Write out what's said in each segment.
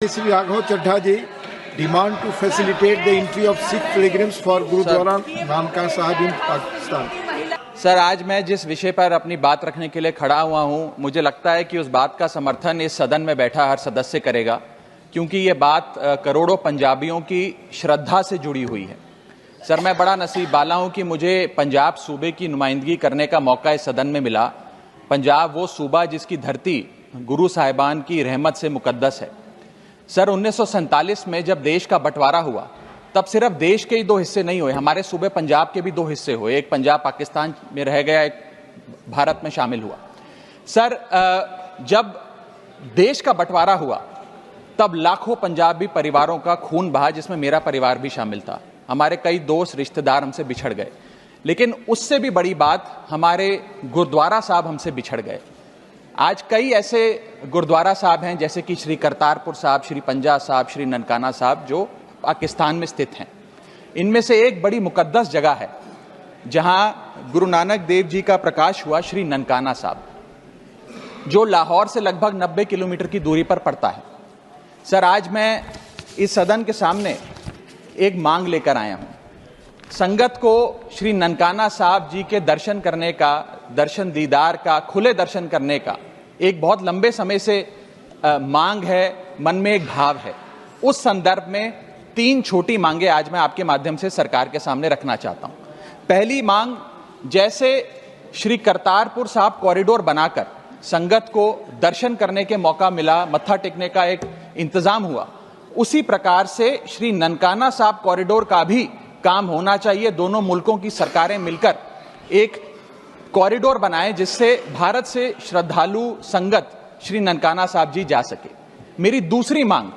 Sri Raghav Chaddha ji demand to facilitate the entry of Sikh pilgrims for Gurudwara Nankana Sahib in Pakistan. Sir, आज मैं जिस विषय पर अपनी बात रखने के लिए खड़ा हुआ हूं, मुझे लगता है कि उस बात का समर्थन इस सदन में बैठा हर सदस्य करेगा, क्योंकि ये बात करोड़ों पंजाबियों की श्रद्धा से जुड़ी हुई है। सर, मैं बड़ा नसीब वाला हूं कि मुझे पंजाब सूबे की नुमाइंदगी करने का मौका इस सदन में मिला। पंजाब वो सूबा जिसकी धरती गुरु साहिबान की रहमत से मुकद्दस है। सर, 1947 में जब देश का बंटवारा हुआ, तब सिर्फ देश के ही दो हिस्से नहीं हुए, हमारे सूबे पंजाब के भी दो हिस्से हुए। एक पंजाब पाकिस्तान में रह गया, एक भारत में शामिल हुआ। सर, जब देश का बंटवारा हुआ, तब लाखों पंजाबी परिवारों का खून बहा, जिसमें मेरा परिवार भी शामिल था। हमारे कई दोस्त रिश्तेदार हमसे बिछड़ गए, लेकिन उससे भी बड़ी बात, हमारे गुरुद्वारा साहब हमसे बिछड़ गए। आज कई ऐसे गुरुद्वारा साहब हैं, जैसे कि श्री करतारपुर साहब, श्री पंजा साहब, श्री ननकाना साहब, जो पाकिस्तान में स्थित हैं। इनमें से एक बड़ी मुकद्दस जगह है जहां गुरु नानक देव जी का प्रकाश हुआ, श्री ननकाना साहब, जो लाहौर से लगभग 90 किलोमीटर की दूरी पर पड़ता है। सर, आज मैं इस सदन के सामने एक मांग लेकर आया हूं। संगत को श्री ननकाना साहब जी के दर्शन करने का, दर्शन दीदार का, खुले दर्शन करने का एक बहुत लंबे समय से मांग है, मन में एक भाव है। उस संदर्भ में 3 छोटी मांगे आज मैं आपके माध्यम से सरकार के सामने रखना चाहता हूं। पहली मांग, जैसे श्री करतारपुर साहब कॉरिडोर बनाकर संगत को दर्शन करने के मौका मिला, मत्था टेकने का एक इंतजाम हुआ, उसी प्रकार से श्री ननकाना साहब कॉरिडोर का भी काम होना चाहिए। दोनों मुल्कों की सरकारें मिलकर एक कॉरिडोर बनाएं, जिससे भारत से श्रद्धालु संगत श्री ननकाना साहब जी जा सके। मेरी दूसरी मांग,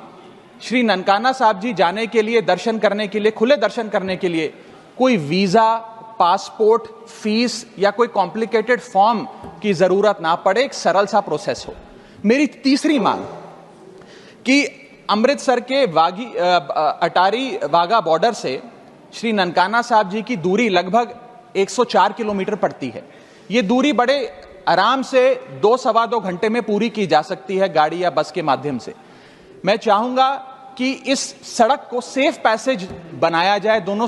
श्री ननकाना साहब जी जाने के लिए, दर्शन करने के लिए, खुले दर्शन करने के लिए कोई वीजा, पासपोर्ट, फीस या कोई कॉम्प्लिकेटेड फॉर्म की जरूरत ना पड़े, एक सरल सा प्रोसेस हो। मेरी तीसरी मांग कि अमृतसर के अटारी वाघा बॉर्डर से श्री ननकाना साहब जी की दूरी लगभग 104 किलोमीटर पड़ती है। ये दूरी बड़े आराम से 2-2.25 घंटे में पूरी की जा सकती है, गाड़ी या बस के माध्यम से। मैं चाहूंगा कि इस सड़क को सेफ पैसेज बनाया जाए। दोनों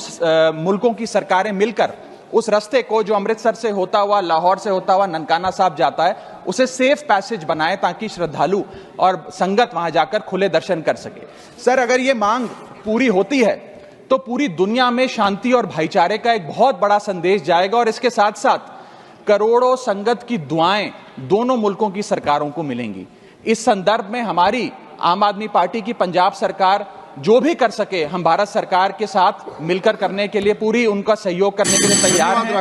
मुल्कों की सरकारें मिलकर उस रास्ते को, जो अमृतसर से होता हुआ, लाहौर से होता हुआ ननकाना साहब जाता है, उसे सेफ पैसेज बनाए, ताकि श्रद्धालु और संगत वहां जाकर खुले दर्शन कर सके। सर, अगर ये मांग पूरी होती है तो पूरी दुनिया में शांति और भाईचारे का एक बहुत बड़ा संदेश जाएगा, और इसके साथ साथ करोड़ों संगत की दुआएं दोनों मुल्कों की सरकारों को मिलेंगी। इस संदर्भ में हमारी आम आदमी पार्टी की पंजाब सरकार जो भी कर सके, हम भारत सरकार के साथ मिलकर करने के लिए, पूरी उनका सहयोग करने के लिए तैयार हैं।